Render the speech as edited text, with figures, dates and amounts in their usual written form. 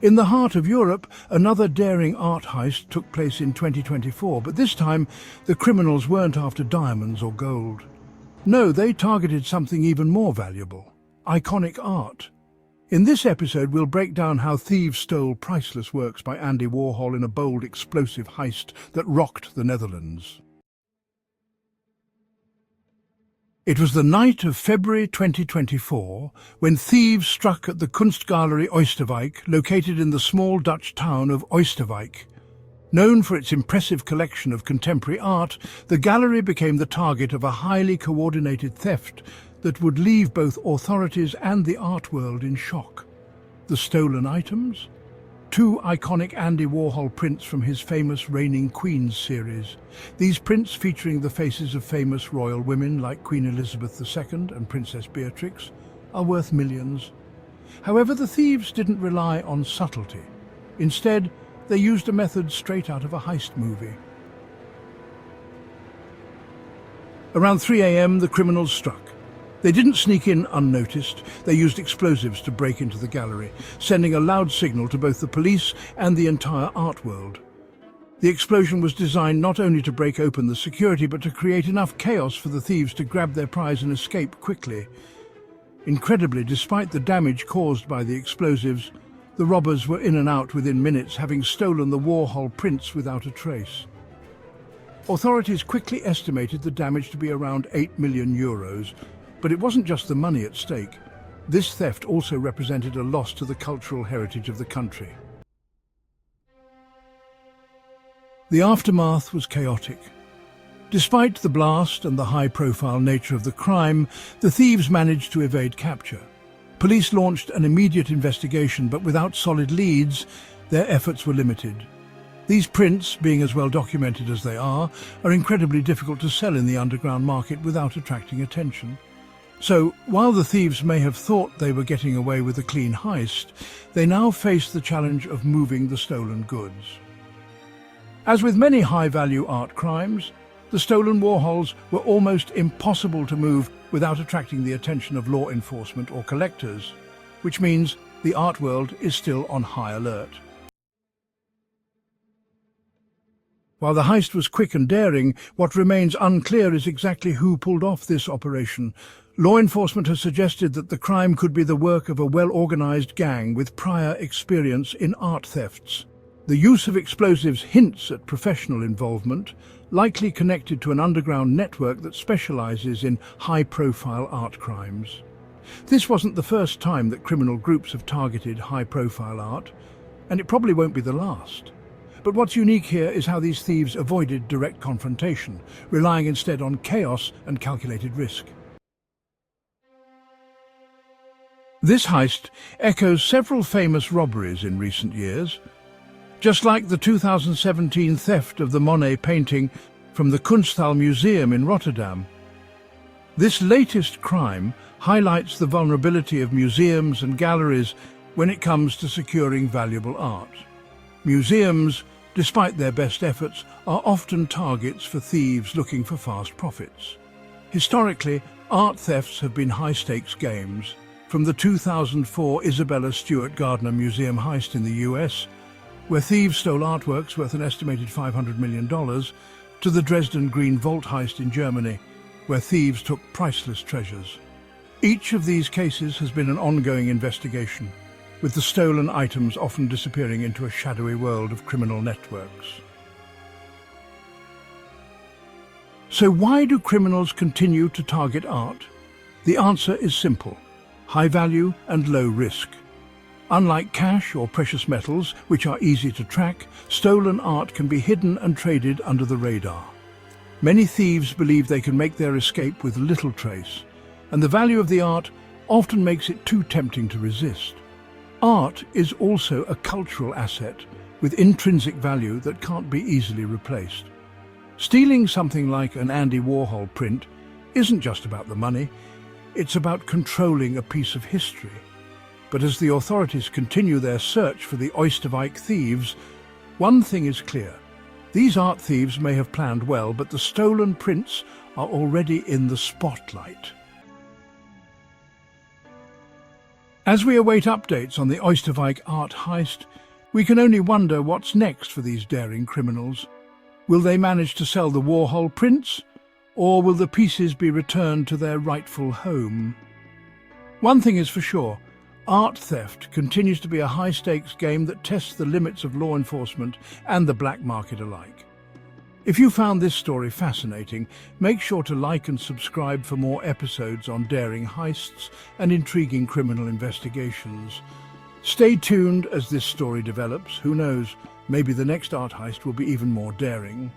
In the heart of Europe, another daring art heist took place in 2024, but this time the criminals weren't after diamonds or gold. No, they targeted something even more valuable: iconic art. In this episode, we'll break down how thieves stole priceless works by Andy Warhol in a bold, explosive heist that rocked the Netherlands. It was the night of February 2024 when thieves struck at the Kunstgalerie Oisterwijk, located in the small Dutch town of Oisterwijk. Known for its impressive collection of contemporary art, the gallery became the target of a highly coordinated theft that would leave both authorities and the art world in shock. The stolen items? Two iconic Andy Warhol prints from his famous Reigning Queens series. These prints, featuring the faces of famous royal women like Queen Elizabeth II and Princess Beatrix, are worth millions. However, the thieves didn't rely on subtlety. Instead, they used a method straight out of a heist movie. Around 3 a.m., the criminals struck. They didn't sneak in unnoticed. They used explosives to break into the gallery, sending a loud signal to both the police and the entire art world. The explosion was designed not only to break open the security, but to create enough chaos for the thieves to grab their prize and escape quickly. Incredibly, despite the damage caused by the explosives, the robbers were in and out within minutes, having stolen the Warhol prints without a trace. Authorities quickly estimated the damage to be around €8 million. But it wasn't just the money at stake. This theft also represented a loss to the cultural heritage of the country. The aftermath was chaotic. Despite the blast and the high-profile nature of the crime, the thieves managed to evade capture. Police launched an immediate investigation, but without solid leads, their efforts were limited. These prints, being as well documented as they are incredibly difficult to sell in the underground market without attracting attention. So, while the thieves may have thought they were getting away with a clean heist, they now face the challenge of moving the stolen goods. As with many high-value art crimes, the stolen Warhols were almost impossible to move without attracting the attention of law enforcement or collectors, which means the art world is still on high alert. While the heist was quick and daring, what remains unclear is exactly who pulled off this operation. Law enforcement has suggested that the crime could be the work of a well-organized gang with prior experience in art thefts. The use of explosives hints at professional involvement, likely connected to an underground network that specializes in high-profile art crimes. This wasn't the first time that criminal groups have targeted high-profile art, and it probably won't be the last. But what's unique here is how these thieves avoided direct confrontation, relying instead on chaos and calculated risk. This heist echoes several famous robberies in recent years. Just like the 2017 theft of the Monet painting from the Kunsthal Museum in Rotterdam. This latest crime highlights the vulnerability of museums and galleries when it comes to securing valuable art. Museums, despite their best efforts, are often targets for thieves looking for fast profits. Historically, art thefts have been high-stakes games, from the 2004 Isabella Stewart Gardner Museum heist in the US, where thieves stole artworks worth an estimated $500 million, to the Dresden Green Vault heist in Germany, where thieves took priceless treasures. Each of these cases has been an ongoing investigation, with the stolen items often disappearing into a shadowy world of criminal networks. So why do criminals continue to target art? The answer is simple: high value and low risk. Unlike cash or precious metals, which are easy to track, stolen art can be hidden and traded under the radar. Many thieves believe they can make their escape with little trace, and the value of the art often makes it too tempting to resist. Art is also a cultural asset with intrinsic value that can't be easily replaced. Stealing something like an Andy Warhol print isn't just about the money, it's about controlling a piece of history. But as the authorities continue their search for the Oisterwijk thieves, one thing is clear. These art thieves may have planned well, but the stolen prints are already in the spotlight. As we await updates on the Oisterwijk art heist, we can only wonder what's next for these daring criminals. Will they manage to sell the Warhol prints, or will the pieces be returned to their rightful home? One thing is for sure, art theft continues to be a high-stakes game that tests the limits of law enforcement and the black market alike. If you found this story fascinating, make sure to like and subscribe for more episodes on daring heists and intriguing criminal investigations. Stay tuned as this story develops. Who knows, maybe the next art heist will be even more daring.